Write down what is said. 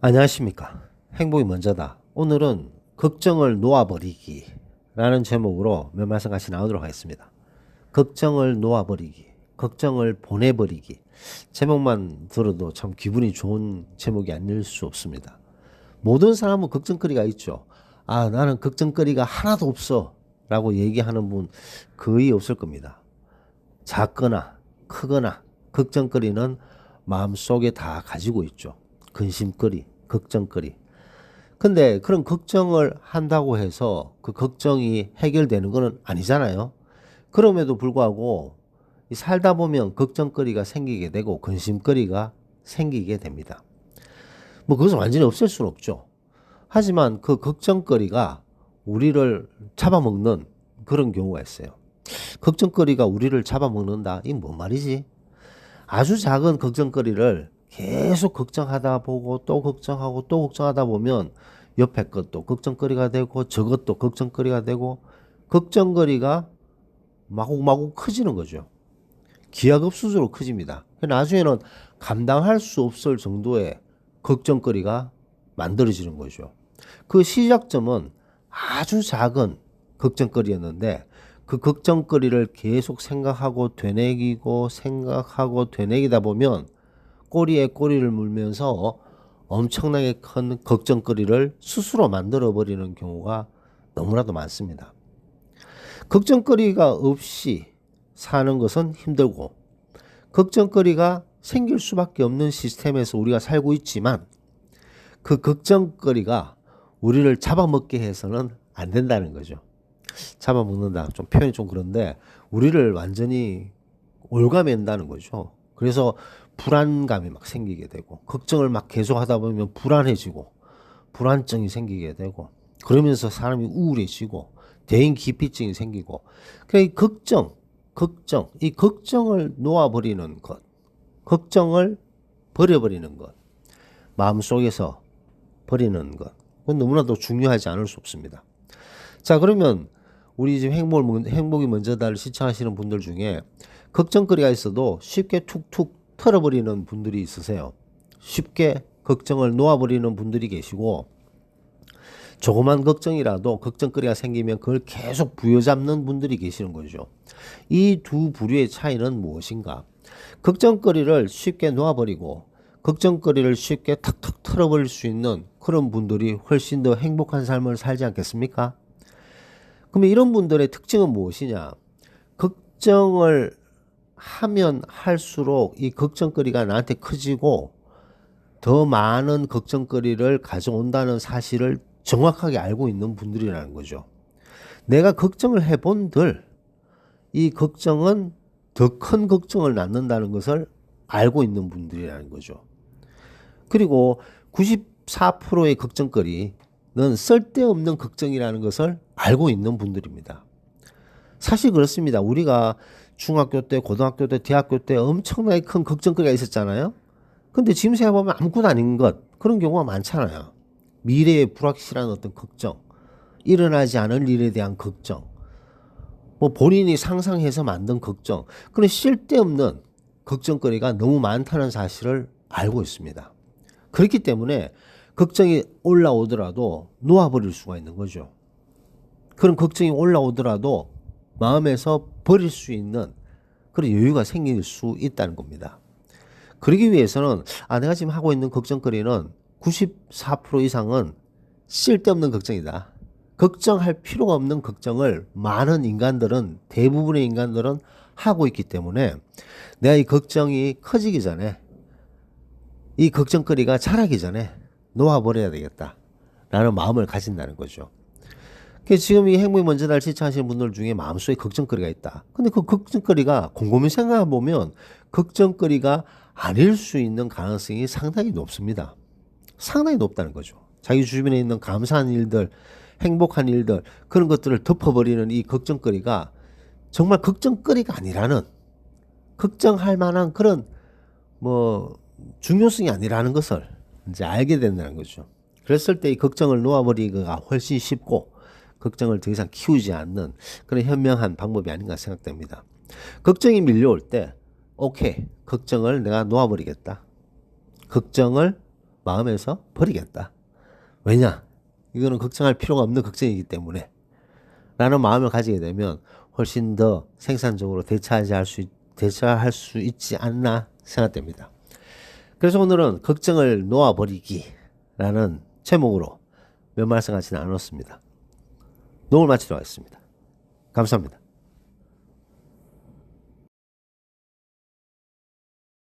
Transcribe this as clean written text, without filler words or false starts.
안녕하십니까. 행복이 먼저다. 오늘은 걱정을 놓아버리기 라는 제목으로 몇 말씀 같이 나누도록 하겠습니다. 걱정을 놓아버리기, 걱정을 보내버리기. 제목만 들어도 참 기분이 좋은 제목이 아닐 수 없습니다. 모든 사람은 걱정거리가 있죠. 아, 나는 걱정거리가 하나도 없어 라고 얘기하는 분 거의 없을 겁니다. 작거나 크거나 걱정거리는 마음속에 다 가지고 있죠. 근심거리, 걱정거리. 근데 그런 걱정을 한다고 해서 그 걱정이 해결되는 건 아니잖아요. 그럼에도 불구하고 살다 보면 걱정거리가 생기게 되고 근심거리가 생기게 됩니다. 뭐 그것은 완전히 없앨 수는 없죠. 하지만 그 걱정거리가 우리를 잡아먹는 그런 경우가 있어요. 걱정거리가 우리를 잡아먹는다. 이게 뭔 말이지? 아주 작은 걱정거리를 계속 걱정하다 보고 또 걱정하고 또 걱정하다 보면 옆에 것도 걱정거리가 되고 저것도 걱정거리가 되고 걱정거리가 마구마구 커지는 거죠. 기하급수적으로 커집니다. 나중에는 감당할 수 없을 정도의 걱정거리가 만들어지는 거죠. 그 시작점은 아주 작은 걱정거리였는데 그 걱정거리를 계속 생각하고 되뇌기다 보면 꼬리에 꼬리를 물면서 엄청나게 큰 걱정거리를 스스로 만들어버리는 경우가 너무나도 많습니다. 걱정거리가 없이 사는 것은 힘들고 걱정거리가 생길 수밖에 없는 시스템에서 우리가 살고 있지만 그 걱정거리가 우리를 잡아먹게 해서는 안 된다는 거죠. 잡아먹는다. 좀 표현이 좀 그런데 우리를 완전히 올가맨다는 거죠. 그래서 불안감이 막 생기게 되고 걱정을 막 계속 하다 보면 불안해지고 불안증이 생기게 되고 그러면서 사람이 우울해지고 대인기피증이 생기고 이 이 걱정을 놓아버리는 것, 걱정을 버려버리는 것, 마음속에서 버리는 것, 그건 너무나도 중요하지 않을 수 없습니다. 자, 그러면 우리 지금 행복이 먼저다를 시청하시는 분들 중에 걱정거리가 있어도 쉽게 툭툭 털어버리는 분들이 있으세요. 쉽게 걱정을 놓아버리는 분들이 계시고 조그만 걱정이라도 걱정거리가 생기면 그걸 계속 부여잡는 분들이 계시는 거죠. 이 두 부류의 차이는 무엇인가? 걱정거리를 쉽게 놓아버리고 걱정거리를 쉽게 탁탁 털어버릴 수 있는 그런 분들이 훨씬 더 행복한 삶을 살지 않겠습니까? 그러면 이런 분들의 특징은 무엇이냐? 걱정을 하면 할수록 이 걱정거리가 나한테 커지고 더 많은 걱정거리를 가져온다는 사실을 정확하게 알고 있는 분들이라는 거죠. 내가 걱정을 해본들 이 걱정은 더 큰 걱정을 낳는다는 것을 알고 있는 분들이라는 거죠. 그리고 94%의 걱정거리는 쓸데없는 걱정이라는 것을 알고 있는 분들입니다. 사실 그렇습니다. 우리가 중학교 때, 고등학교 때, 대학교 때 엄청나게 큰 걱정거리가 있었잖아요. 근데 지금 생각해보면 아무것도 아닌 것, 그런 경우가 많잖아요. 미래에 불확실한 어떤 걱정, 일어나지 않을 일에 대한 걱정, 뭐 본인이 상상해서 만든 걱정, 그런 쓸데없는 걱정거리가 너무 많다는 사실을 알고 있습니다. 그렇기 때문에 걱정이 올라오더라도 놓아버릴 수가 있는 거죠. 그런 걱정이 올라오더라도 마음에서 버릴 수 있는 그런 여유가 생길 수 있다는 겁니다. 그러기 위해서는 내가 지금 하고 있는 걱정거리는 94% 이상은 쓸데없는 걱정이다. 걱정할 필요가 없는 걱정을 많은 인간들은, 대부분의 인간들은 하고 있기 때문에 내가 이 걱정이 커지기 전에, 이 걱정거리가 자라기 전에 놓아버려야 되겠다 라는 마음을 가진다는 거죠. 지금 이 행복이 먼저날 시청하시는 분들 중에 마음속에 걱정거리가 있다. 근데 그 걱정거리가 곰곰이 생각해 보면 걱정거리가 아닐 수 있는 가능성이 상당히 높습니다. 상당히 높다는 거죠. 자기 주변에 있는 감사한 일들, 행복한 일들, 그런 것들을 덮어버리는 이 걱정거리가 정말 걱정거리가 아니라는, 걱정할 만한 그런 중요성이 아니라는 것을 이제 알게 된다는 거죠. 그랬을 때 이 걱정을 놓아버리기가 훨씬 쉽고 걱정을 더 이상 키우지 않는 그런 현명한 방법이 아닌가 생각됩니다. 걱정이 밀려올 때 오케이, 걱정을 내가 놓아버리겠다. 걱정을 마음에서 버리겠다. 왜냐? 이거는 걱정할 필요가 없는 걱정이기 때문에 라는 마음을 가지게 되면 훨씬 더 생산적으로 대처할 수 있지 않나 생각됩니다. 그래서 오늘은 걱정을 놓아버리기라는 제목으로 몇 말씀 같이 나눴습니다. 녹음을 마치도록 하겠습니다. 감사합니다.